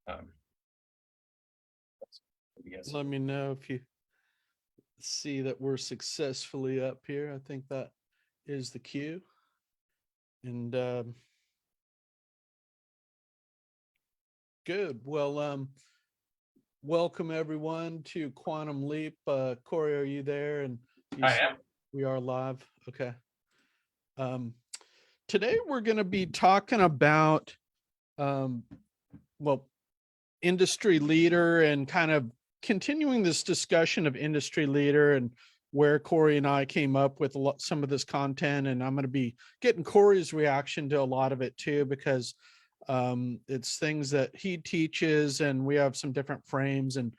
Um, yes. Let me know if you see that we're successfully up here. I think that is the cue. And good. Well, welcome everyone to Quantum Leap. Cory, are you there? And I am. We are live. Okay. Today we're going to be talking about, well, industry leader and kind of continuing this discussion of industry leader and where Cory and I came up with some of this content. And I'm going to be getting Cory's reaction to a lot of it too, because it's things that he teaches and we have some different frames and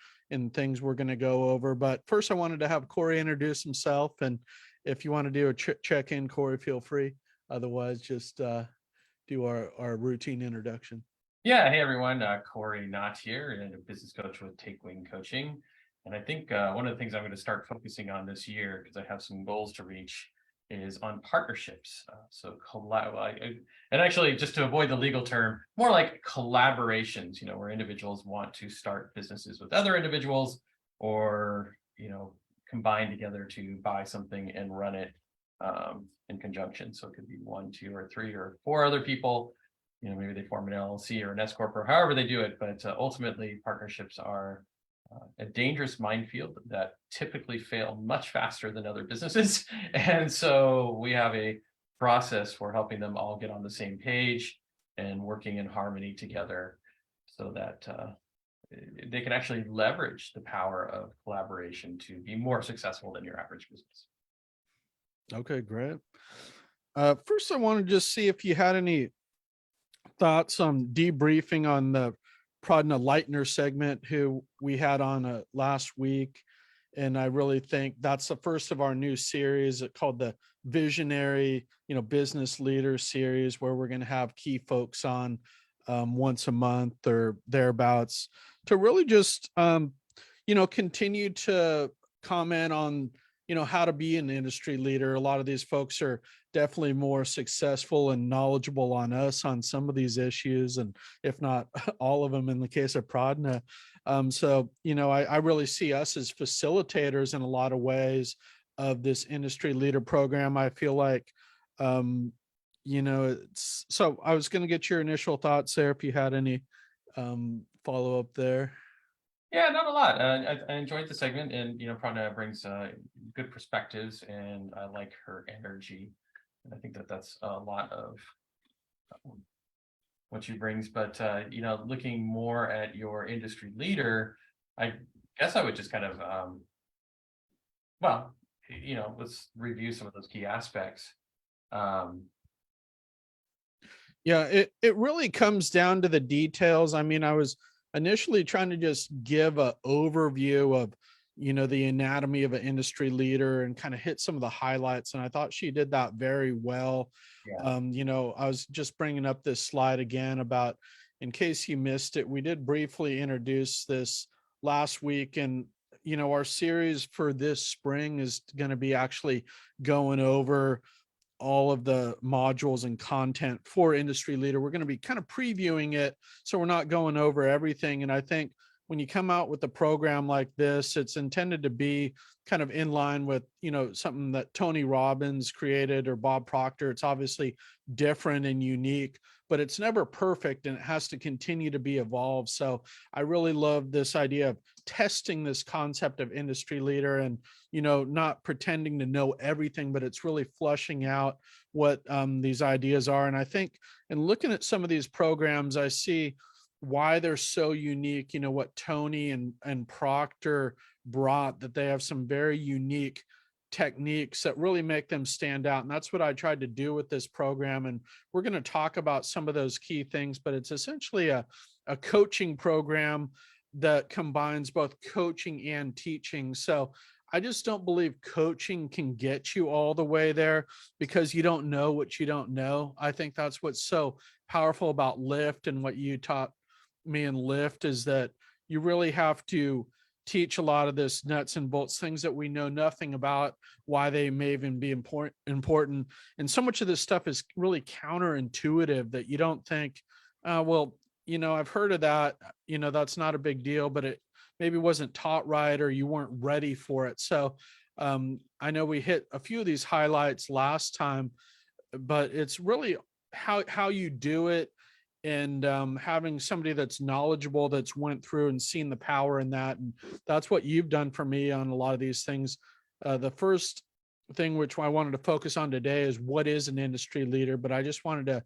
things we're going to go over. But first I wanted to have Cory introduce himself. And if you want to do a check in, Cory, feel free. Otherwise, just do our routine introduction. Yeah. Hey, everyone. Cory Not here, and a business coach with Take Wing Coaching. And I think one of the things I'm going to start focusing on this year, because I have some goals to reach, is on partnerships. And actually, just to avoid the legal term, more like collaborations, where individuals want to start businesses with other individuals or, combine together to buy something and run it in conjunction. So it could be 1, 2, or 3 or 4 other people. Maybe they form an LLC or an S corp or however they do it. But ultimately, partnerships are a dangerous minefield that typically fail much faster than other businesses. And so we have a process for helping them all get on the same page and working in harmony together so that they can actually leverage the power of collaboration to be more successful than your average business. Okay, great. First, I want to just see if you had any thoughts on debriefing on the Pradna Leitner segment who we had on last week. And I really think that's the first of our new series called the Visionary, Business Leader series, where we're going to have key folks on once a month or thereabouts to really just, continue to comment on, how to be an industry leader. A lot of these folks are definitely more successful and knowledgeable on us on some of these issues, and if not all of them in the case of Pradna. So, I really see us as facilitators in a lot of ways of this industry leader program. I feel like, so I was going to get your initial thoughts there, if you had any follow up there. Yeah, not a lot. I enjoyed the segment, and Pradna brings good perspectives, and I like her energy. And I think that's a lot of what she brings. But looking more at your industry leader, I guess I would just kind of, let's review some of those key aspects. Yeah, it really comes down to the details. I mean, I was initially trying to just give an overview of, the anatomy of an industry leader and kind of hit some of the highlights. And I thought she did that very well. Yeah. I was just bringing up this slide again about, in case you missed it, we did briefly introduce this last week. And, our series for this spring is going to be actually going over all of the modules and content for industry leader. We're going to be kind of previewing it, so we're not going over everything. And I think when you come out with a program like this, it's intended to be kind of in line with, something that Tony Robbins created or Bob Proctor. It's obviously different and unique, but it's never perfect, and it has to continue to be evolved. So I really love this idea of testing this concept of industry leader and, not pretending to know everything, but it's really flushing out what these ideas are. And I think in looking at some of these programs, I see why they're so unique. What Tony and Proctor brought, that they have some very unique techniques that really make them stand out. And that's what I tried to do with this program. And we're going to talk about some of those key things, but it's essentially a coaching program that combines both coaching and teaching. So I just don't believe coaching can get you all the way there, because you don't know what you don't know. I think that's what's so powerful about Lift, and what you taught me in Lift is that you really have to teach a lot of this nuts and bolts, things that we know nothing about, why they may even be important. And so much of this stuff is really counterintuitive that you don't think, I've heard of that. That's not a big deal, but it maybe wasn't taught right or you weren't ready for it. So I know we hit a few of these highlights last time, but it's really how you do it, and having somebody that's knowledgeable, that's went through and seen the power in that. And that's what you've done for me on a lot of these things. The first thing which I wanted to focus on today is what is an industry leader, but I just wanted to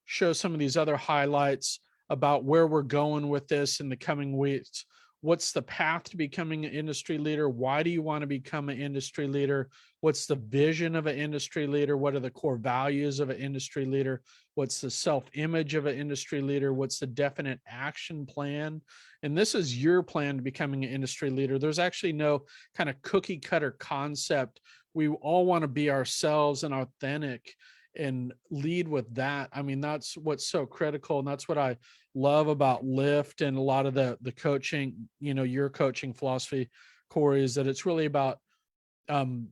show some of these other highlights about where we're going with this in the coming weeks. What's the path to becoming an industry leader? Why do you want to become an industry leader? What's the vision of an industry leader? What are the core values of an industry leader? What's the self-image of an industry leader? What's the definite action plan? And this is your plan to becoming an industry leader. There's actually no kind of cookie cutter concept. We all want to be ourselves and authentic and lead with that. I mean, that's what's so critical. And that's what I love about Lift and a lot of the coaching, your coaching philosophy, Cory, is that it's really about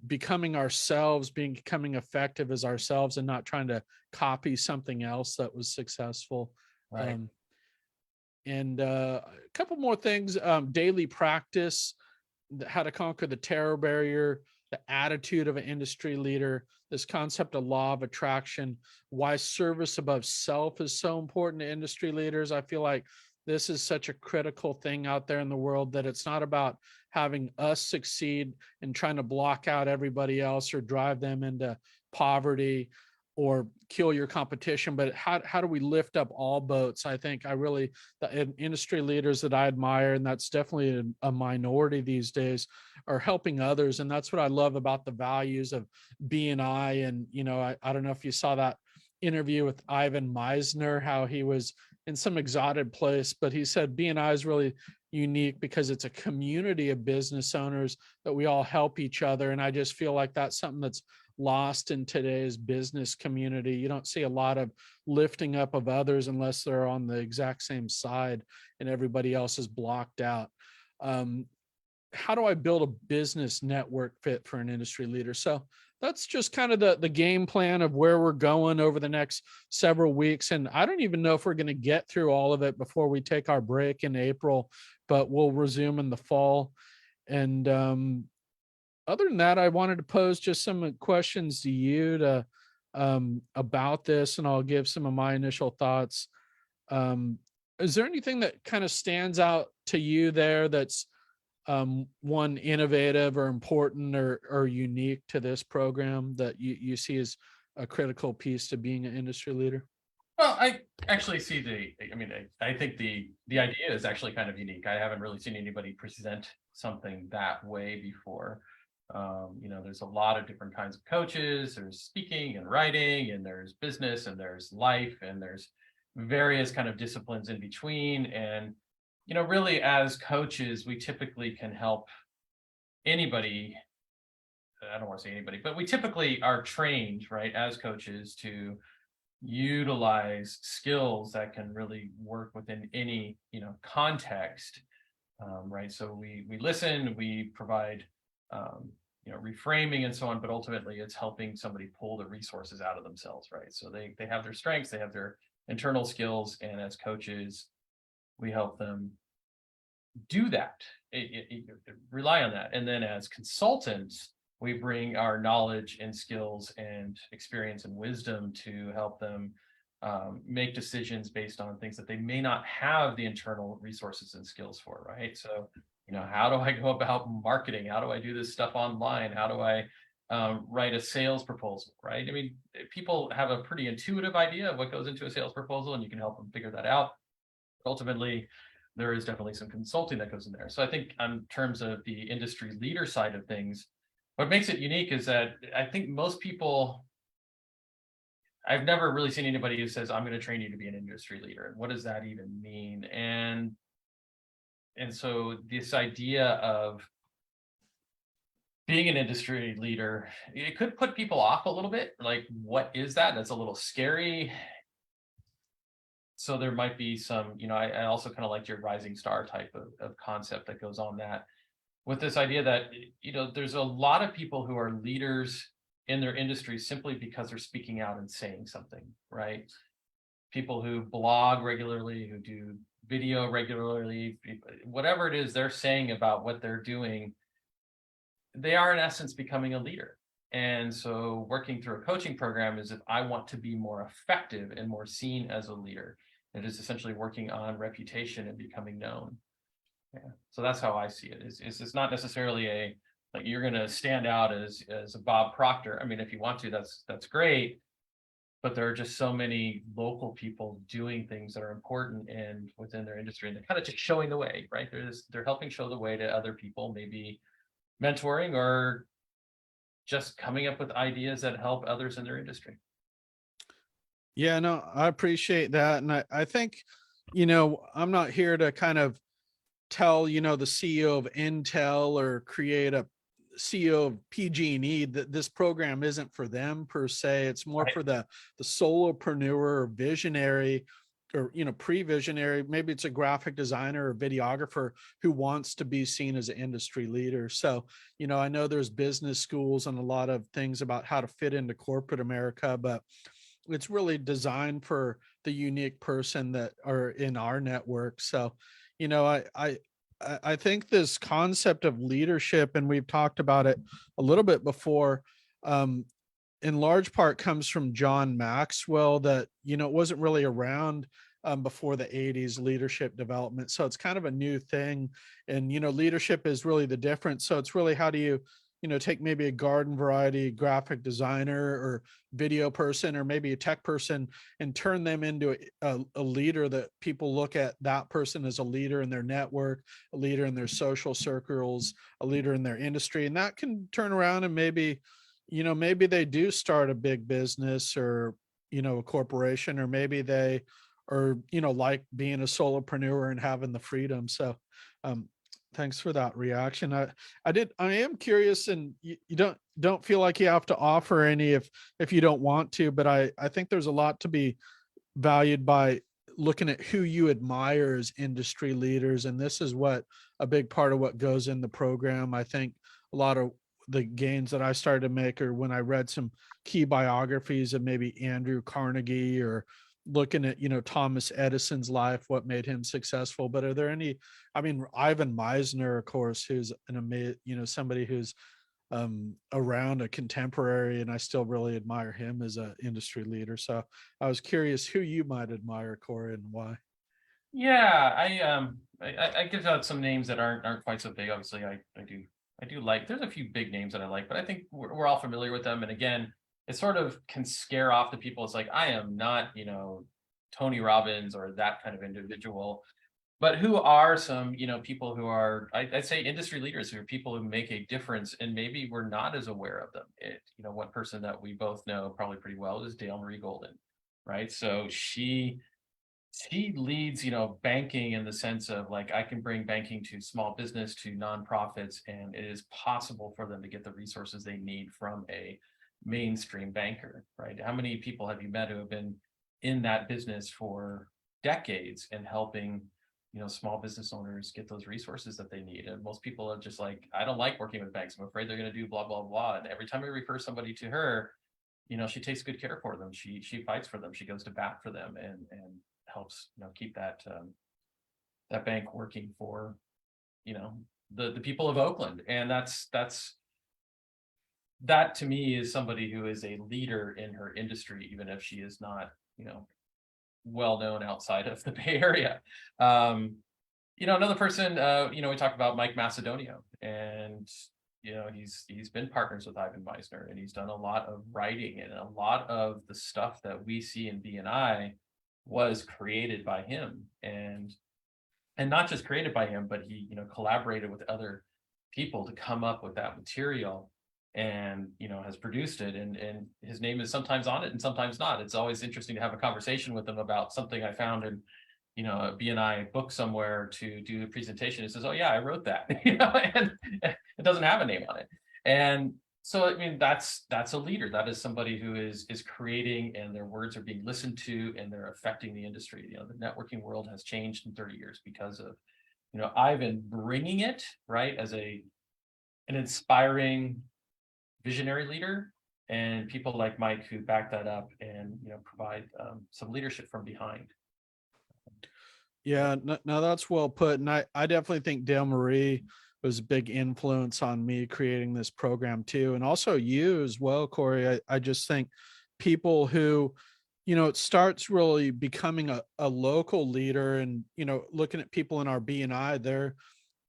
becoming ourselves, becoming effective as ourselves, and not trying to copy something else that was successful. Right. And a couple more things: daily practice, how to conquer the terror barrier, the attitude of an industry leader, this concept of law of attraction, why service above self is so important to industry leaders. I feel like this is such a critical thing out there in the world, that it's not about having us succeed and trying to block out everybody else or drive them into poverty or kill your competition, but how do we lift up all boats? I think the industry leaders that I admire, and that's definitely a minority these days, are helping others. And that's what I love about the values of B&I. And, I don't know if you saw that interview with Ivan Meisner, how he was in some exotic place, but he said B&I is really unique because it's a community of business owners that we all help each other. And I just feel like that's something that's lost in today's business community. You don't see a lot of lifting up of others unless they're on the exact same side and everybody else is blocked out. How do I build a business network fit for an industry leader? So that's just kind of the game plan of where we're going over the next several weeks. And I don't even know if we're going to get through all of it before we take our break in April, but we'll resume in the fall. And other than that, I wanted to pose just some questions to you about this, and I'll give some of my initial thoughts. Um, is there anything that kind of stands out to you there that's one innovative or important or unique to this program that you see as a critical piece to being an industry leader? Well, I actually see I think the idea is actually kind of unique. I haven't really seen anybody present something that way before. There's a lot of different kinds of coaches. There's speaking and writing, and there's business, and there's life, and there's various kind of disciplines in between. And, really as coaches, we typically can help anybody. I don't want to say anybody, but we typically are trained, right, as coaches to utilize skills that can really work within any context, right? So we listen, we provide reframing and so on, but ultimately it's helping somebody pull the resources out of themselves, right? So they have their strengths, they have their internal skills, and as coaches we help them do that, rely on that. And then as consultants, we bring our knowledge and skills and experience and wisdom to help them make decisions based on things that they may not have the internal resources and skills for, right? So, how do I go about marketing? How do I do this stuff online? How do I write a sales proposal, right? I mean, people have a pretty intuitive idea of what goes into a sales proposal, and you can help them figure that out. Ultimately, there is definitely some consulting that goes in there. So I think in terms of the industry leader side of things, what makes it unique is that I think most people, I've never really seen anybody who says, I'm going to train you to be an industry leader. And what does that even mean? And so this idea of being an industry leader, it could put people off a little bit. Like, what is that? That's a little scary. So there might be some, I also kind of like your rising star type of concept that goes on that, with this idea that, there's a lot of people who are leaders in their industry simply because they're speaking out and saying something, right? people who blog regularly, who do video regularly, whatever it is they're saying about what they're doing, they are in essence becoming a leader. And so working through a coaching program is if I want to be more effective and more seen as a leader. It is essentially working on reputation and becoming known. Yeah. So that's how I see it. It's not necessarily a like you're going to stand out as a Bob Proctor. I mean, if you want to, that's great. But there are just so many local people doing things that are important and within their industry, and they're kind of just showing the way, right? They're helping show the way to other people, maybe mentoring or just coming up with ideas that help others in their industry. Yeah, no, I appreciate that. And I think, I'm not here to kind of tell, the CEO of Intel or create a CEO of PG&E that this program isn't for them per se. It's more Right. for the solopreneur or visionary or pre-visionary. Maybe it's a graphic designer or videographer who wants to be seen as an industry leader. So, I know there's business schools and a lot of things about how to fit into corporate America, but it's really designed for the unique person that are in our network. So, you know, I I I think this concept of leadership, and we've talked about it a little bit before, um, in large part comes from John Maxwell. That it wasn't really around before the 80s, leadership development. So it's kind of a new thing. And leadership is really the difference. So it's really, how do you take maybe a garden variety graphic designer or video person or maybe a tech person and turn them into a leader that people look at that person as a leader in their network, a leader in their social circles, a leader in their industry. And that can turn around and maybe they do start a big business or a corporation, or maybe they are like being a solopreneur and having the freedom. So um thanks for that reaction. I am curious, and you don't feel like you have to offer any if you don't want to, but I think there's a lot to be valued by looking at who you admire as industry leaders. And this is what a big part of what goes in the program. I think a lot of the gains that I started to make are when I read some key biographies of maybe Andrew Carnegie, or looking at Thomas Edison's life, what made him successful. But are there any, I mean, Ivan Meisner, of course, who's an amazing, somebody who's around, a contemporary, and I still really admire him as an industry leader. So I was curious who you might admire, Cory, and why. Yeah, I give out some names that aren't quite so big. Obviously, I do like. There's a few big names that I like, but I think we're all familiar with them. And again, it sort of can scare off the people. It's like I am not, Tony Robbins or that kind of individual. But who are some, people who are, I'd say industry leaders, who are people who make a difference, and maybe we're not as aware of them. One person that we both know probably pretty well is Dale Marie Golden, right? So she leads, banking in the sense of like I can bring banking to small business, to nonprofits, and it is possible for them to get the resources they need from a mainstream banker, right? How many people have you met who have been in that business for decades and helping, small business owners get those resources that they need? And most people are just like, I don't like working with banks. I'm afraid they're going to do blah, blah, blah. And every time I refer somebody to her, she takes good care for them. She fights for them. She goes to bat for them, and helps keep that bank working for you know the people of Oakland. And that to me is somebody who is a leader in her industry, even if she is not well known outside of the Bay Area. Another person, we talked about Mike Macedonio, and he's been partners with Ivan Meisner, and he's done a lot of writing, and a lot of the stuff that we see in BNI was created by him, and not just created by him, but he collaborated with other people to come up with that material, and has produced it, and his name is sometimes on it and sometimes not. It's always interesting to have a conversation with him about something I found in a BNI book somewhere to do a presentation. It says, oh yeah, I wrote that, and it doesn't have a name on it. And so, I mean, that's a leader. That is somebody who is creating, and their words are being listened to, and they're affecting the industry. The networking world has changed in 30 years because of, Ivan bringing it, right, as an inspiring visionary leader, and people like Mike who back that up and provide some leadership from behind. Yeah, no, that's well put. And I definitely think Dale Marie was a big influence on me creating this program too. And also you as well, Cory. I just think people who, it starts really becoming a local leader and, looking at people in our BNI, they're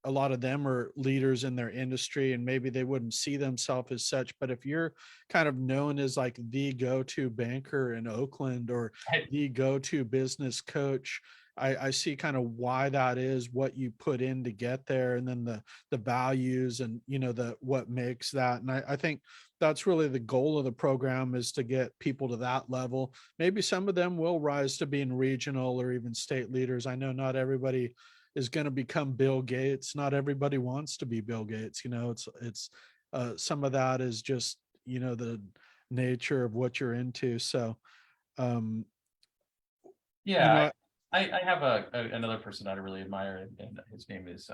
a lot of them are leaders in their industry and maybe they wouldn't see themselves as such. But if you're kind of known as like the go-to banker in Oakland or Right. the go-to business coach, I see kind of why that is, what you put in to get there, and then the values and the what makes that. And I think that's really the goal of the program, is to get people to that level. Maybe some of them will rise to being regional or even state leaders. I know not everybody is going to become Bill Gates. Not everybody wants to be Bill Gates. It's some of that is just, the nature of what you're into. So, um, you Yeah, know, I have another person that I really admire, and his name is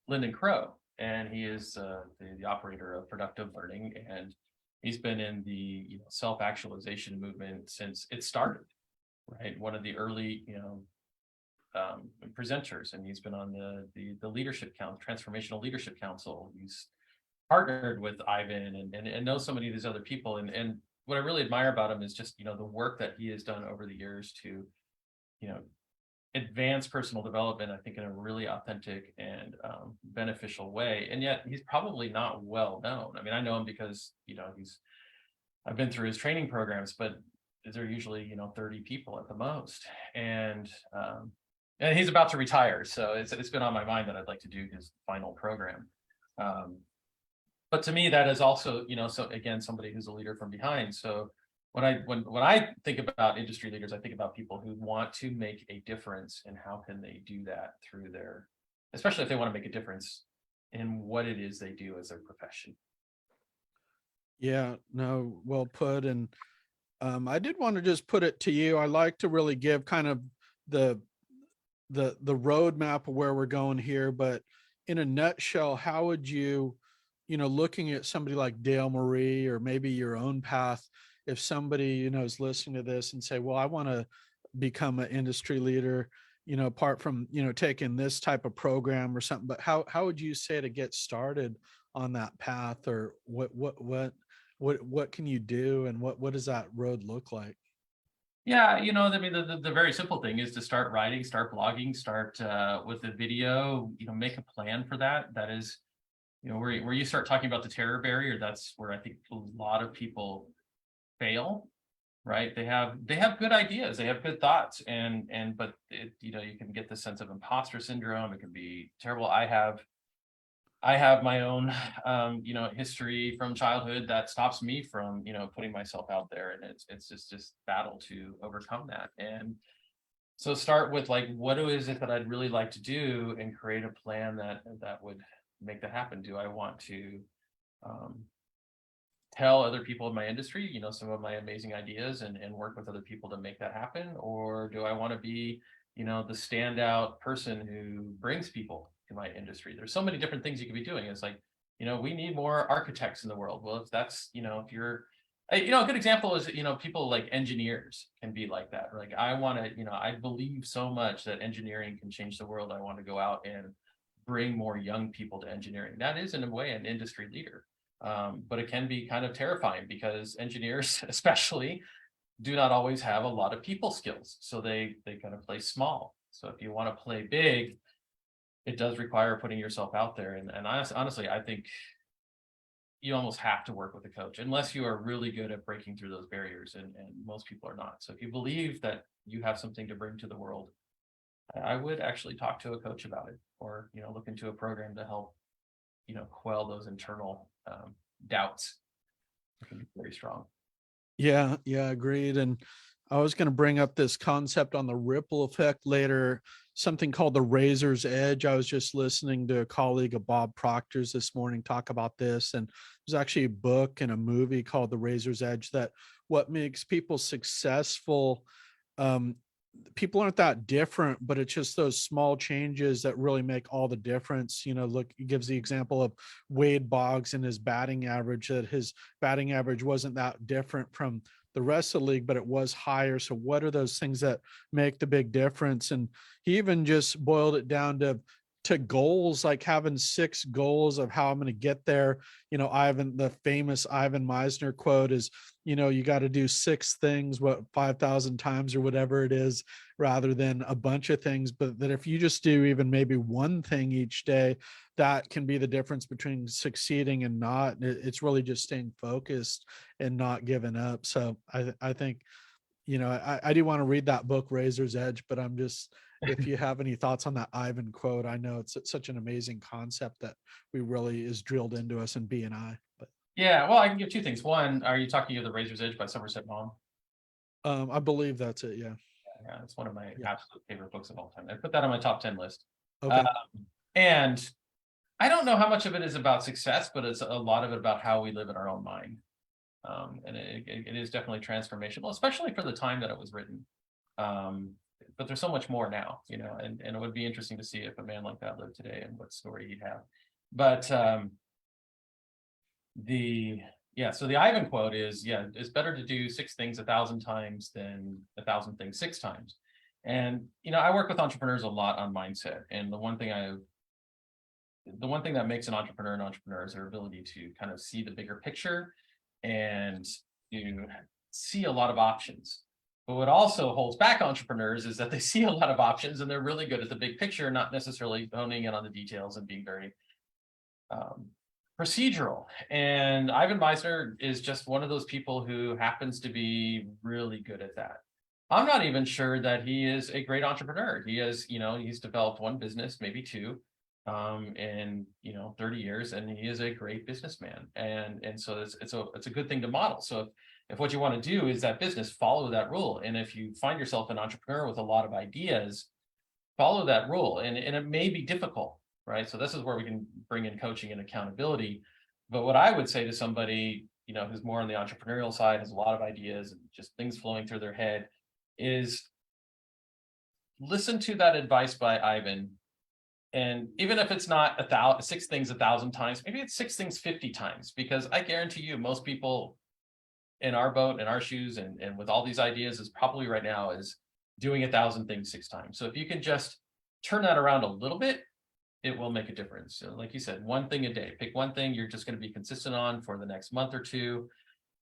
Lyndon Crow, and he is the operator of Productive Learning, and he's been in the self-actualization movement since it started. Right, one of the early presenters, and he's been on the leadership council, transformational leadership council. He's partnered with Ivan and knows so many of these other people. And what I really admire about him is just the work that he has done over the years to you know advance personal development, I think, in a really authentic and beneficial way. And yet he's probably not well known. I mean, I know him because I've been through his training programs, but they're usually 30 people at the most. And he's about to retire, so it's been on my mind that I'd like to do his final program. um, but to me, that is also, so again, somebody who's a leader from behind. So when I think about industry leaders, I think about people who want to make a difference, and how can they do that through their, especially if they want to make a difference in what it is they do as their profession. yeah, no, well put. And I did want to just put it to you. I like to really give kind of the the roadmap of where we're going here, but in a nutshell, how would you, looking at somebody like Dale Marie or maybe your own path, if somebody, is listening to this and say, well, I want to become an industry leader, apart from, taking this type of program or something, but how would you say to get started on that path? Or what can you do, and what does that road look like? Yeah, I mean, the very simple thing is to start writing, start blogging, start with a video, make a plan for that. That is, where you start talking about the terror barrier, that's where I think a lot of people fail, right? They have good ideas, they have good thoughts, but you can get this sense of imposter syndrome. It can be terrible. I have my own, history from childhood that stops me from, putting myself out there, and it's just battle to overcome that. And so start with, like, what is it that I'd really like to do, and create a plan that would make that happen. Do I want to um, tell other people in my industry, some of my amazing ideas, and work with other people to make that happen? Or do I want to be, the standout person who brings people to my industry? There's so many different things you could be doing. It's like, we need more architects in the world. Well, if that's, if you're, a good example is, people like engineers can be like that. Like, I want to, I believe so much that engineering can change the world. I want to go out and bring more young people to engineering. That is, in a way, an industry leader. But it can be kind of terrifying, because engineers, especially, do not always have a lot of people skills. So they kind of play small. So if you want to play big, it does require putting yourself out there. And honestly, I think you almost have to work with a coach, unless you are really good at breaking through those barriers. And most people are not. So if you believe that you have something to bring to the world, I would actually talk to a coach about it, or look into a program to help quell those internal doubts. It can be very strong. Yeah, yeah, agreed. And I was going to bring up this concept on the ripple effect later, something called the razor's edge. I was just listening to a colleague of Bob Proctor's this morning talk about this. And there's actually a book and a movie called The Razor's Edge, that what makes people successful, um, people aren't that different, but it's just those small changes that really make all the difference. Look, he gives the example of Wade Boggs and his batting average, that his batting average wasn't that different from the rest of the league, but it was higher. So what are those things that make the big difference? And he even just boiled it down to goals, like having 6 goals of how I'm going to get there. The famous Ivan Meisner quote is, you got to do 6 things, 5,000 times or whatever it is, rather than a bunch of things. But that if you just do even maybe one thing each day, that can be the difference between succeeding and not. It's really just staying focused and not giving up. So I think, I do want to read that book, Razor's Edge, but if you have any thoughts on that Ivan quote, I know it's such an amazing concept that we really is drilled into us in B&I. But Yeah, well, I can give 2 things. One, are you talking of The Razor's Edge by Somerset Maugham? I believe that's it. Yeah. Yeah, it's one of my Yeah. absolute favorite books of all time. I put that on my top 10 list. Okay. And I don't know how much of it is about success, but it's a lot of it about how we live in our own mind. And it is definitely transformational, especially for the time that it was written. But there's so much more now, and it would be interesting to see if a man like that lived today and what story he'd have. But so the Ivan quote is, it's better to do 6 things 1,000 times than 1,000 things 6 times. And I work with entrepreneurs a lot on mindset, and the one thing that makes an entrepreneur is their ability to kind of see the bigger picture and see a lot of options. But what also holds back entrepreneurs is that they see a lot of options and they're really good at the big picture, not necessarily honing in on the details and being very procedural. And Ivan Meisner is just one of those people who happens to be really good at that. I'm not even sure that he is a great entrepreneur. He has, he's developed 1 business, maybe 2, in 30 years, and he is a great businessman. And so it's a good thing to model. So if what you want to do is that business, follow that rule. And if you find yourself an entrepreneur with a lot of ideas, follow that rule. And it may be difficult, right? So this is where we can bring in coaching and accountability. But what I would say to somebody, who's more on the entrepreneurial side, has a lot of ideas and just things flowing through their head, is listen to that advice by Ivan. And even if it's not 6 things 1,000 times, maybe it's 6 things 50 times, because I guarantee you most people in our boat, in our shoes, and with all these ideas is probably right now is doing 1,000 things 6 times. So if you can just turn that around a little bit, it will make a difference. So like you said, 1 thing a day, pick 1 thing you're just going to be consistent on for the next month or 2,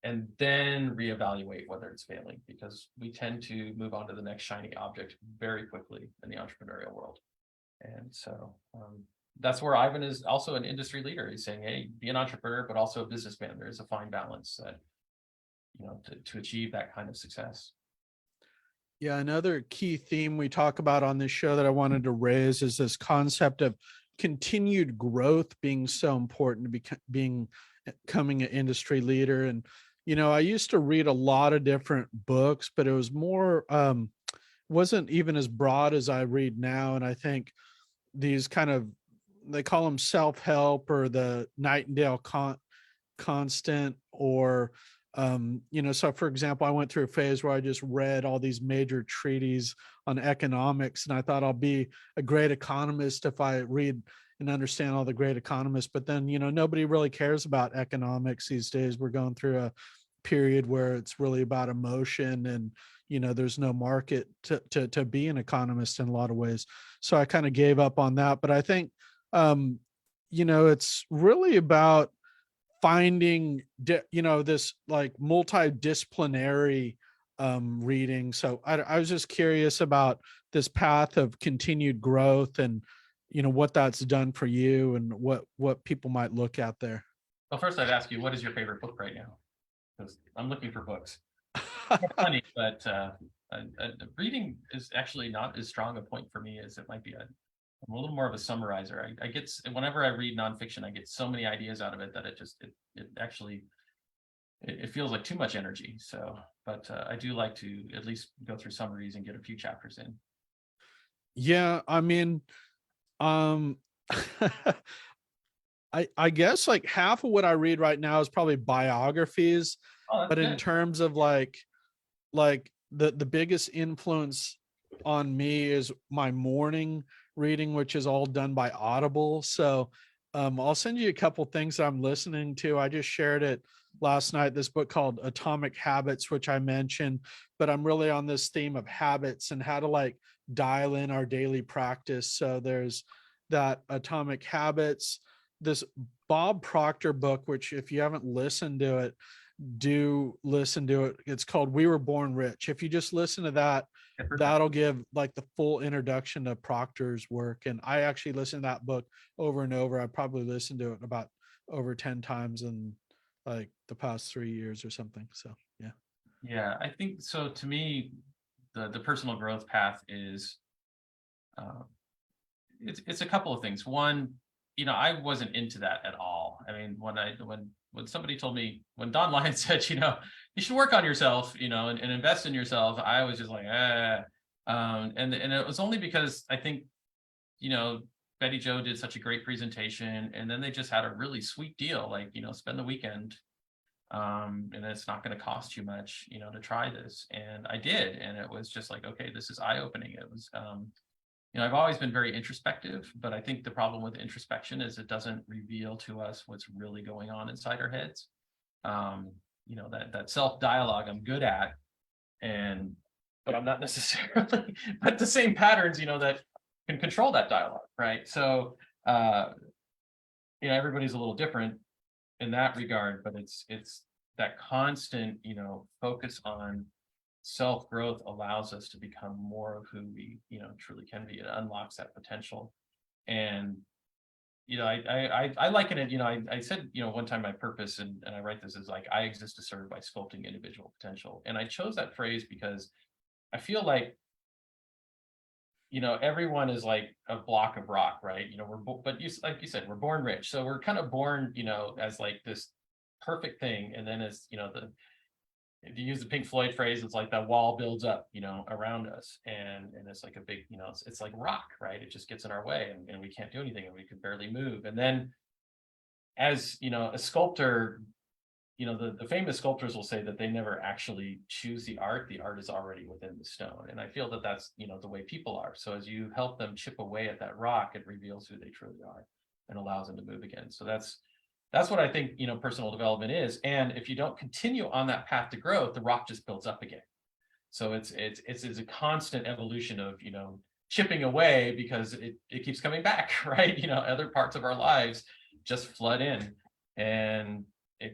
and then reevaluate whether it's failing, because we tend to move on to the next shiny object very quickly in the entrepreneurial world. And so that's where Ivan is also an industry leader. He's saying, hey, be an entrepreneur, but also a businessman. There is a fine balance that, to achieve that kind of success. Yeah, another key theme we talk about on this show that I wanted to raise is this concept of continued growth being so important to becoming an industry leader. And I used to read a lot of different books, but it was more wasn't even as broad as I read now. And I think these they call them self-help, or the Nightingale constant, or so for example, I went through a phase where I just read all these major treatises on economics, and I thought I'll be a great economist if I read and understand all the great economists. But then nobody really cares about economics these days. We're going through a period where it's really about emotion, and there's no market to be an economist in a lot of ways. So I kind of gave up on that. But I think it's really about finding this like multidisciplinary reading. So I was just curious about this path of continued growth, and what that's done for you, and what people might look at there. Well, first I'd ask you, what is your favorite book right now? Because I'm looking for books. Funny, but reading is actually not as strong a point for me as it might be. I'm a little more of a summarizer. I get, whenever I read nonfiction, I get so many ideas out of it that it feels like too much energy. So, but I do like to at least go through summaries and get a few chapters in. Yeah, I mean, I guess like half of what I read right now is probably biographies, Oh, that's but in good. terms of like the biggest influence on me is my morning reading, which is all done by Audible. So I'll send you a couple things that I'm listening to. I just shared it last night, this book called Atomic Habits, which I mentioned, but I'm really on this theme of habits and how to like dial in our daily practice. So there's that Atomic Habits, this Bob Proctor book, which if you haven't listened to it, do listen to it. It's called We Were Born Rich. If you just listen to that, I've heard that. that'll give like the full introduction to Proctor's work. And I actually listened to that book over and over. I probably listened to it about over 10 times in like the past 3 years or something. So yeah. Yeah, I think so. To me, the personal growth path is uh, it's a couple of things. One, I wasn't into that at all. I mean, when somebody told me, when Don Lyon said, you should work on yourself, and invest in yourself, I was just like, ah. And it was only because I think, you know, Betty Joe did such a great presentation, and then they just had a really sweet deal, like, spend the weekend, and it's not going to cost you much, to try this. And I did, and it was just like, okay, this is eye-opening. It was, I've always been very introspective, but I think the problem with introspection is it doesn't reveal to us what's really going on inside our heads. Um, that self-dialogue I'm good at, and but I'm not necessarily, but the same patterns, that can control that dialogue, right? So everybody's a little different in that regard, but it's that constant, focus on self-growth allows us to become more of who we, truly can be. It unlocks that potential. And I liken it, I said, one time my purpose, and I write this, is like, I exist to serve by sculpting individual potential. And I chose that phrase because I feel like, everyone is like a block of rock, right? But like you said, we're born rich. So we're kind of born, as like this perfect thing. And then as, if you use the Pink Floyd phrase, it's like that wall builds up, around us. And it's like a big, it's like rock, right? It just gets in our way, and we can't do anything, and we can barely move. And then as, a sculptor, the famous sculptors will say that they never actually choose the art is already within the stone. And I feel that that's, the way people are. So as you help them chip away at that rock, it reveals who they truly are and allows them to move again. So that's what I think, personal development is. And if you don't continue on that path to growth, the rock just builds up again. So it's a constant evolution of, chipping away, because it keeps coming back, right? Other parts of our lives just flood in, and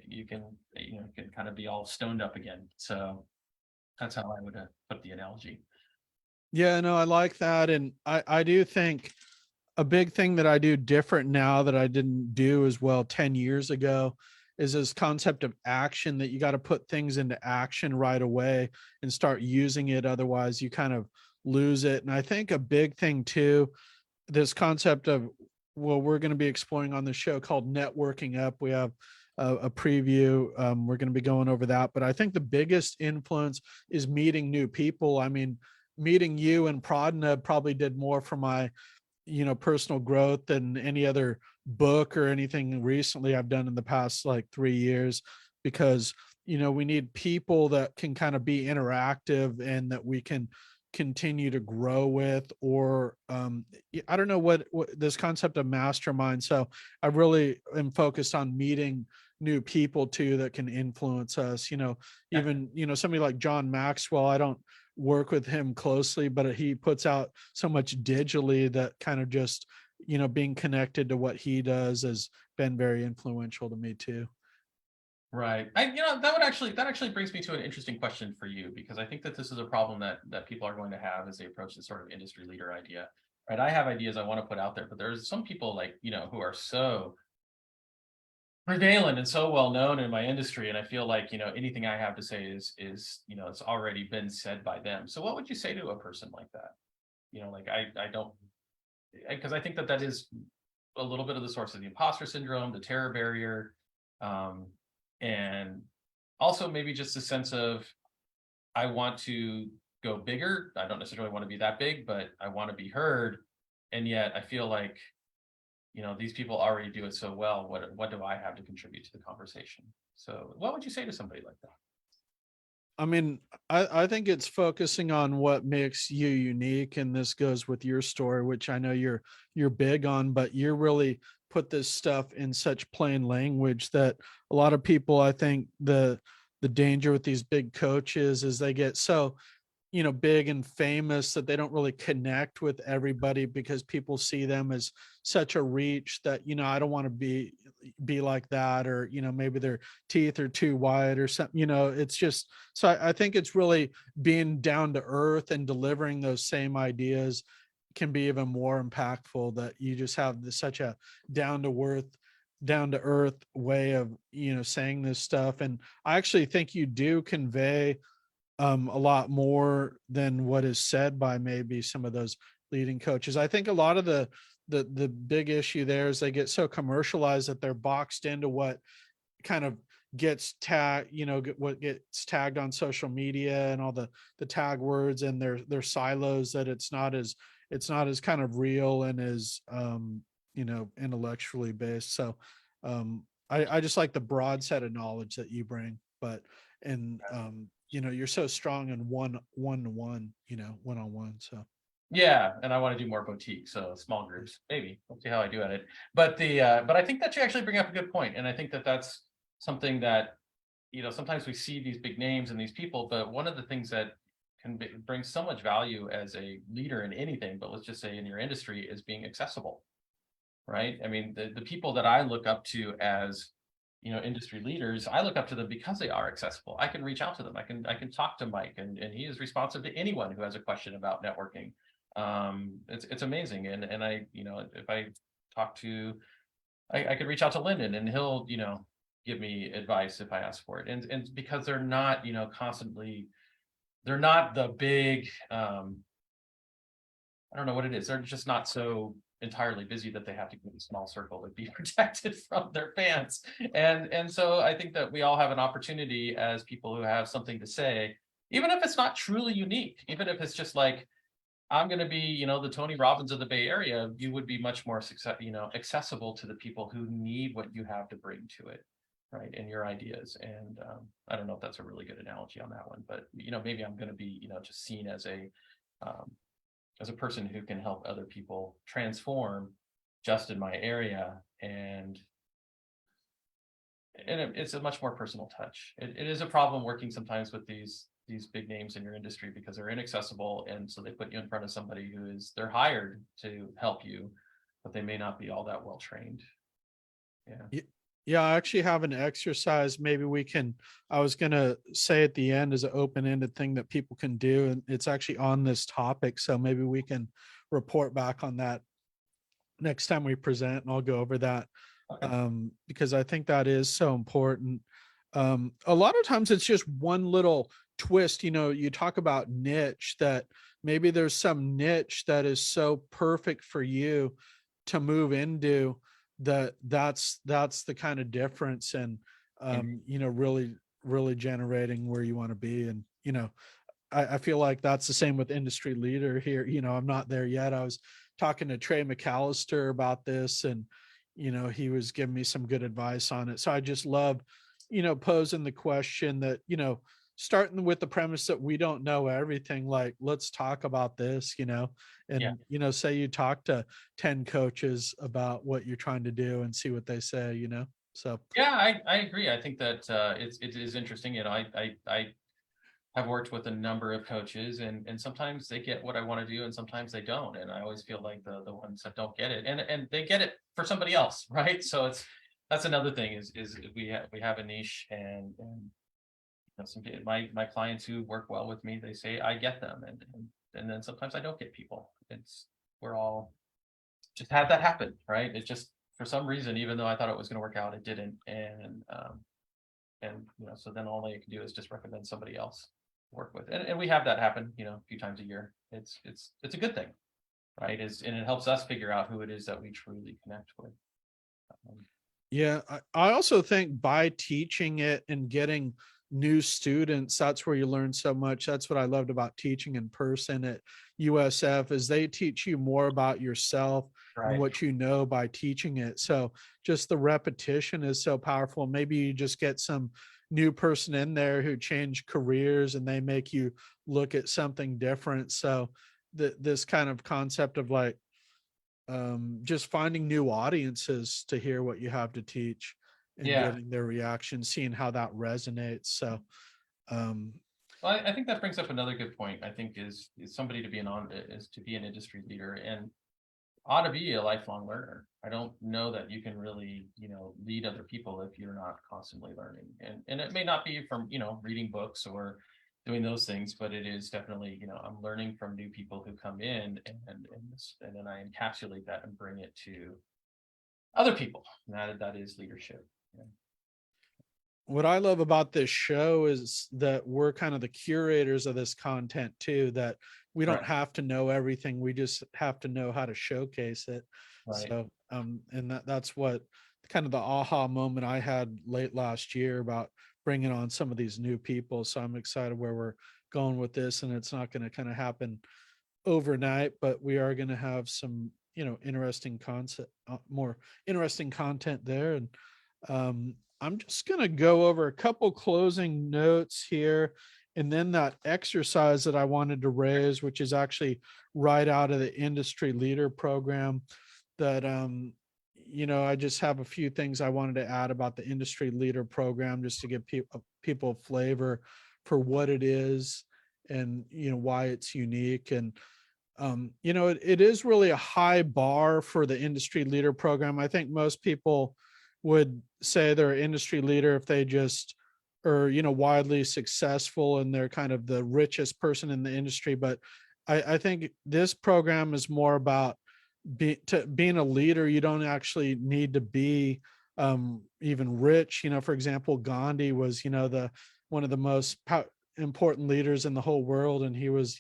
you can kind of be all stoned up again. So that's how I would put the analogy. Yeah, no, I like that. And I do think a big thing that I do different now that I didn't do as well 10 years ago is this concept of action, that you got to put things into action right away and start using it. Otherwise, you kind of lose it. And I think a big thing too, this concept of, well, we're going to be exploring on the show called Networking Up. We have a preview. We're going to be going over that. But I think the biggest influence is meeting new people. I mean, meeting you and Pradna probably did more for my personal growth than any other book or anything recently I've done in the past like 3 years, because we need people that can kind of be interactive and that we can continue to grow with. Or I don't know what this concept of mastermind. So I really am focused on meeting new people too that can influence us. Even somebody like John Maxwell, I don't work with him closely, but he puts out so much digitally that kind of just being connected to what he does has been very influential to me too. Right. That actually brings me to an interesting question for you, because I think that this is a problem that people are going to have as they approach this sort of industry leader idea. Right. I have ideas I want to put out there, but there's some people, like, who are so prevalent and so well known in my industry, and I feel like, anything I have to say is it's already been said by them. So what would you say to a person like that? Like, I don't, because I think that is a little bit of the source of the imposter syndrome, the terror barrier, and also maybe just a sense of, I want to go bigger. I don't necessarily want to be that big, but I want to be heard. And yet I feel like, these people already do it so well. What do I have to contribute to the conversation? So what would you say to somebody like that? I mean, I think it's focusing on what makes you unique, and this goes with your story, which I know you're big on, but you're really put this stuff in such plain language that a lot of people, I think the danger with these big coaches is they get so, big and famous that they don't really connect with everybody because people see them as such a reach that, I don't want to be like that, or, maybe their teeth are too wide or something, it's just, so I think it's really being down to earth and delivering those same ideas can be even more impactful, that you just have such a down to earth way of, saying this stuff. And I actually think you do convey a lot more than what is said by maybe some of those leading coaches. I think a lot of the big issue there is they get so commercialized that they're boxed into what kind of gets tagged, what gets tagged on social media and all the tag words, and their silos, that it's not as kind of real and as intellectually based. So I just like the broad set of knowledge that you bring, but and you're so strong in one-to-one, one-on-one. So Yeah, and I want to do more boutique, so small groups, maybe. We'll see how I do at it. But I think that you actually bring up a good point, and I think that that's something that, sometimes we see these big names and these people, but one of the things that bring so much value as a leader in anything, but let's just say in your industry, is being accessible, right? I mean, the people that I look up to as, industry leaders, I look up to them because they are accessible. I can reach out to them. I can talk to Mike, and he is responsive to anyone who has a question about networking. It's amazing. And I, if I talk to, I could reach out to Lyndon, and he'll, give me advice if I ask for it. And because they're not, constantly, they're not the big, I don't know what it is. They're just not so entirely busy that they have to keep a small circle to be protected from their fans. And so I think that we all have an opportunity as people who have something to say, even if it's not truly unique, even if it's just like, I'm going to be, the Tony Robbins of the Bay Area, you would be much more accessible to the people who need what you have to bring to it, right? And your ideas. And I don't know if that's a really good analogy on that one, but maybe I'm going to be, just seen um, as a person who can help other people transform just in my area. And it's a much more personal touch. It is a problem working sometimes with these big names in your industry because they're inaccessible, and so they put you in front of somebody they're hired to help you, but they may not be all that well trained. Yeah. yeah, I actually have an exercise. Maybe we can, I was going to say at the end, as an open-ended thing that people can do, and it's actually on this topic. So maybe we can report back on that next time we present, and I'll go over that Okay. because I think that is so important. A lot of times it's just one little twist. You talk about niche, that maybe there's some niche that is so perfect for you to move into, that's the kind of difference, and And really generating where you want to be. And I feel like that's the same with industry leader here. I'm not there yet. I was talking to Trey McAllister about this, and he was giving me some good advice on it. So I just love, posing the question that, starting with the premise that we don't know everything, like, let's talk about this, yeah. and, say you talk to 10 coaches about what you're trying to do and see what they say. So Yeah, I agree. I think that it is interesting. I have worked with a number of coaches, and sometimes they get what I want to do and sometimes they don't. And I always feel like the ones that don't get it, and they get it for somebody else, right? So that's another thing is we have a niche, and my clients who work well with me, they say I get them, and then sometimes I don't get people. We're all just had that happen, right? It just, for some reason, even though I thought it was going to work out, it didn't. And so then all I can do is just recommend somebody else to work with. And we have that happen, a few times a year. It's a good thing, right? And it helps us figure out who it is that we truly connect with. Um, yeah, I also think by teaching it and getting new students, that's where you learn so much. That's what I loved about teaching in person at USF, is they teach you more about yourself and right. what you know by teaching it. So just the repetition is so powerful. Maybe you just get some new person in there who changed careers and they make you look at something different. So this kind of concept of like just finding new audiences to hear what you have to teach and Yeah. getting their reaction, seeing how that resonates. So um, Well, I think that brings up another good point. I think is somebody to be is to be an industry leader and ought to be a lifelong learner. I don't know that you can really, lead other people if you're not constantly learning. And it may not be from, reading books or doing those things, but it is definitely, I'm learning from new people who come in and then I encapsulate that and bring it to other people. And that is leadership. Yeah. what I love about this show is that we're kind of the curators of this content too, that we don't Right. have to know everything. We just have to know how to showcase it. Right. So, and that's what kind of the aha moment I had late last year about bringing on some of these new people. So I'm excited where we're going with this, and it's not going to kind of happen overnight, but we are going to have some, interesting concept, more interesting content there. And I'm just going to go over a couple closing notes here. And then that exercise that I wanted to raise, which is actually right out of the industry leader program that, I just have a few things I wanted to add about the industry leader program, just to give people a flavor for what it is and, why it's unique. And it is really a high bar for the industry leader program. I think most people would say they're an industry leader if they just are, widely successful and they're kind of the richest person in the industry. But I think this program is more about being a leader. You don't actually need to be even rich. For example, Gandhi was, the one of the most important leaders in the whole world, and he was,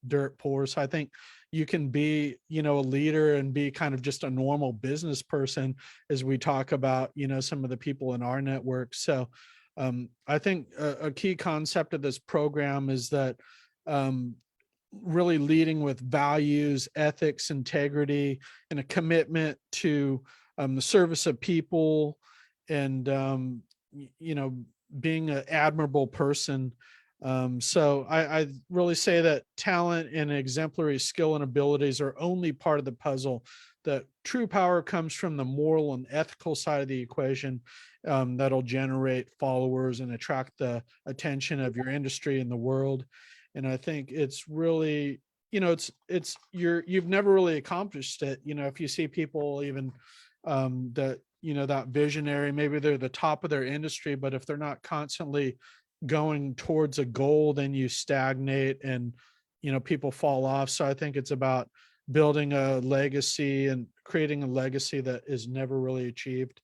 dirt poor. So I think you can be, a leader and be kind of just a normal business person, as we talk about, some of the people in our network. So I think a key concept of this program is that really leading with values, ethics, integrity, and a commitment to the service of people, and being an admirable person. So I really say that talent and exemplary skill and abilities are only part of the puzzle. That true power comes from the moral and ethical side of the equation, that'll generate followers and attract the attention of your industry and the world. And I think it's really, you've never really accomplished it. If you see people even that, that visionary, maybe they're the top of their industry, but if they're not constantly going towards a goal, then you stagnate and, people fall off. So I think it's about building a legacy and creating a legacy that is never really achieved.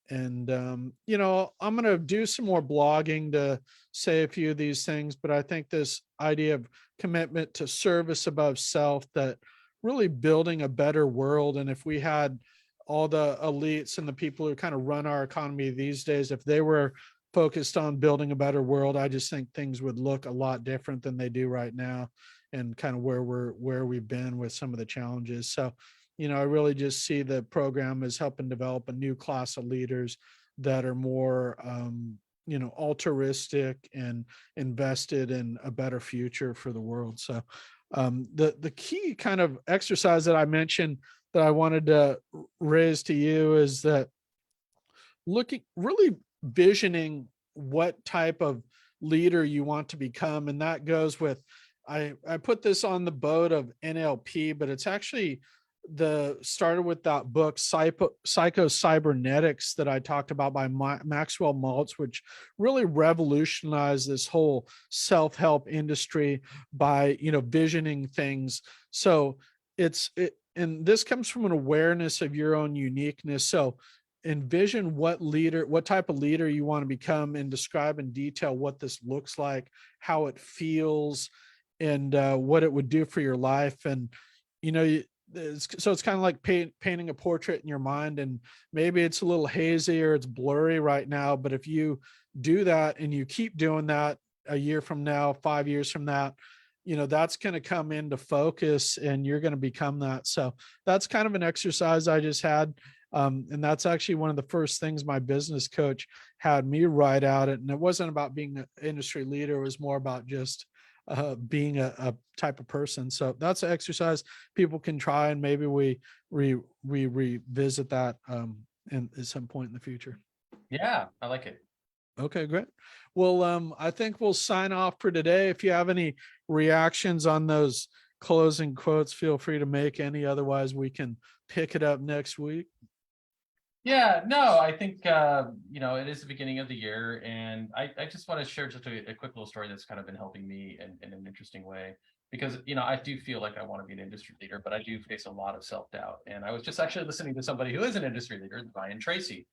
And I'm going to do some more blogging to say a few of these things, but I think this idea of commitment to service above self, that really building a better world. And if we had all the elites and the people who kind of run our economy these days, if they were focused on building a better world, I just think things would look a lot different than they do right now, and kind of where we've been with some of the challenges. So I really just see the program as helping develop a new class of leaders that are more, altruistic and invested in a better future for the world. So the key kind of exercise that I mentioned that I wanted to raise to you is that really visioning what type of leader you want to become. And that goes with, I put this on the boat of NLP, but it's actually started with that book Psycho Cybernetics that I talked about by Maxwell Maltz, which really revolutionized this whole self-help industry by visioning things. So and this comes from an awareness of your own uniqueness. So envision what type of leader you want to become, and describe in detail what this looks like, how it feels, and what it would do for your life. And so it's kind of like painting a portrait in your mind, and maybe it's a little hazy or it's blurry right now, but if you do that and you keep doing that, a year from now, 5 years from that, that's going to come into focus and you're going to become that. So that's kind of an exercise I just had. And that's actually one of the first things my business coach had me write out it. And it wasn't about being an industry leader. It was more about just being a type of person. So that's an exercise people can try, and maybe we revisit that at some point in the future. Yeah, I like it. Okay, great. Well, I think we'll sign off for today. If you have any reactions on those closing quotes, feel free to make any. Otherwise, we can pick it up next week. Yeah, no, I think it is the beginning of the year, and I just want to share just a quick little story that's kind of been helping me in an interesting way. Because I do feel like I want to be an industry leader, but I do face a lot of self-doubt. And I was just actually listening to somebody who is an industry leader, Brian Tracy,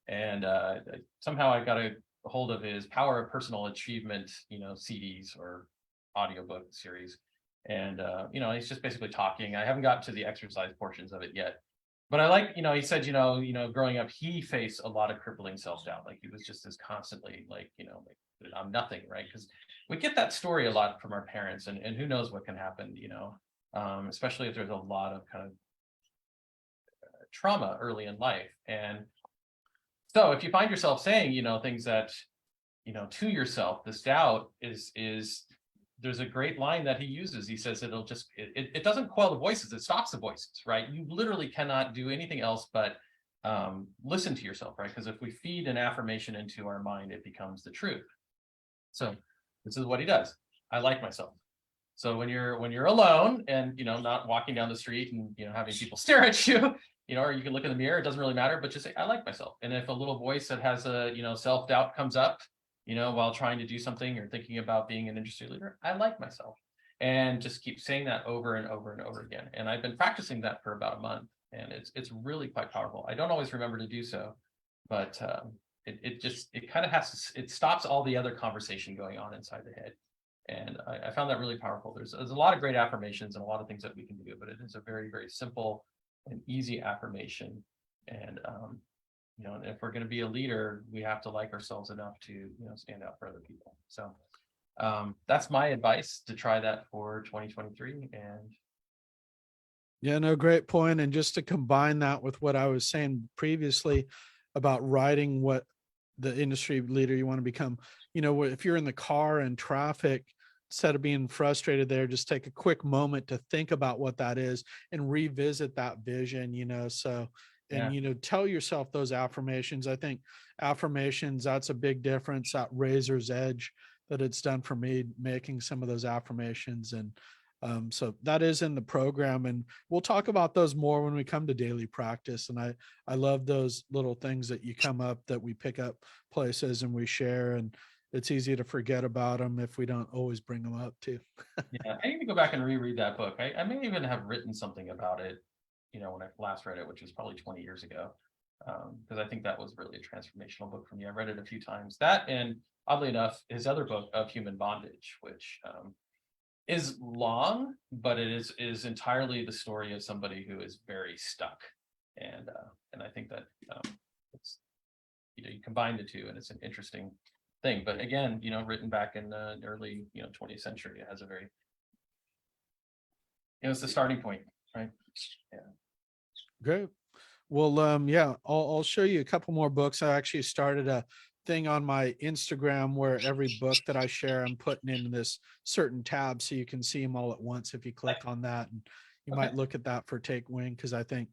and somehow I got a hold of his Power of Personal Achievement, CDs or audiobook series. And he's just basically talking. I haven't gotten to the exercise portions of it yet. But I like, he said, growing up, he faced a lot of crippling self-doubt. Like he was just as constantly like, I'm nothing, right? Because we get that story a lot from our parents, and who knows what can happen, especially if there's a lot of kind of trauma early in life. And so if you find yourself saying, things that, to yourself, this doubt is there's a great line that he uses. He says it doesn't quell the voices, it stops the voices, right? You literally cannot do anything else but listen to yourself, right? Because if we feed an affirmation into our mind, it becomes the truth. So this is what he does. I like myself. So when you're alone and not walking down the street and having people stare at you, or you can look in the mirror, it doesn't really matter, but just say, I like myself. And if a little voice that has a self-doubt comes up, while trying to do something or thinking about being an industry leader, I like myself. And just keep saying that over and over and over again. And I've been practicing that for about a month, and it's really quite powerful. I don't always remember to do so, but it kind of it stops all the other conversation going on inside the head. And I found that really powerful. There's a lot of great affirmations and a lot of things that we can do, but it is a very, very simple and easy affirmation. And if we're going to be a leader, we have to like ourselves enough to stand out for other people. So that's my advice, to try that for 2023. And yeah, no, great point. And just to combine that with what I was saying previously about writing what the industry leader you want to become, if you're in the car and traffic, instead of being frustrated there, just take a quick moment to think about what that is and revisit that vision, so, and, yeah. Tell yourself those affirmations. I think affirmations, that's a big difference, that razor's edge that it's done for me, making some of those affirmations. And so that is in the program, and we'll talk about those more when we come to daily practice. And I love those little things that you come up, that we pick up places and we share, and it's easy to forget about them if we don't always bring them up too. Yeah, I need to go back and reread that book. I may even have written something about it, when I last read it, which was probably 20 years ago. Because I think that was really a transformational book for me. I read it a few times. That, and oddly enough, his other book, Of Human Bondage, which is long, but it is entirely the story of somebody who is very stuck. And I think that it's you combine the two, and it's an interesting thing. But again, written back in the early 20th century, it has a very it's the starting point, right? Yeah. Great. Well, yeah, I'll show you a couple more books. I actually started a thing on my Instagram where every book that I share, I'm putting in this certain tab so you can see them all at once if you click on that. And you Okay. might look at that for Take Wing, because I think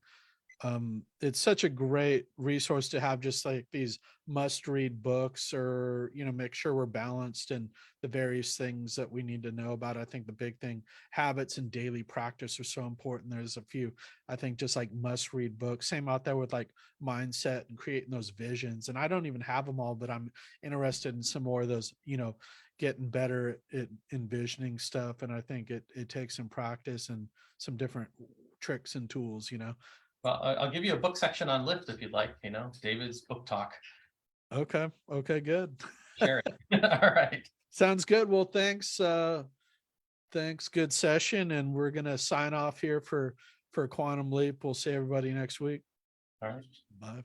it's such a great resource to have, just like these must read books, or make sure we're balanced in the various things that we need to know about. I think the big thing, habits and daily practice, are so important. There's a few, I think, just like must read books. Same out there with like mindset and creating those visions. And I don't even have them all, but I'm interested in some more of those, getting better at envisioning stuff. And I think it takes some practice and some different tricks and tools. Well, I'll give you a book section on Lyft if you'd like. David's book talk. Okay, good. Share it. All right. Sounds good. Well, thanks. Thanks. Good session. And we're gonna sign off here for Quantum Leap. We'll see everybody next week. All right. Bye.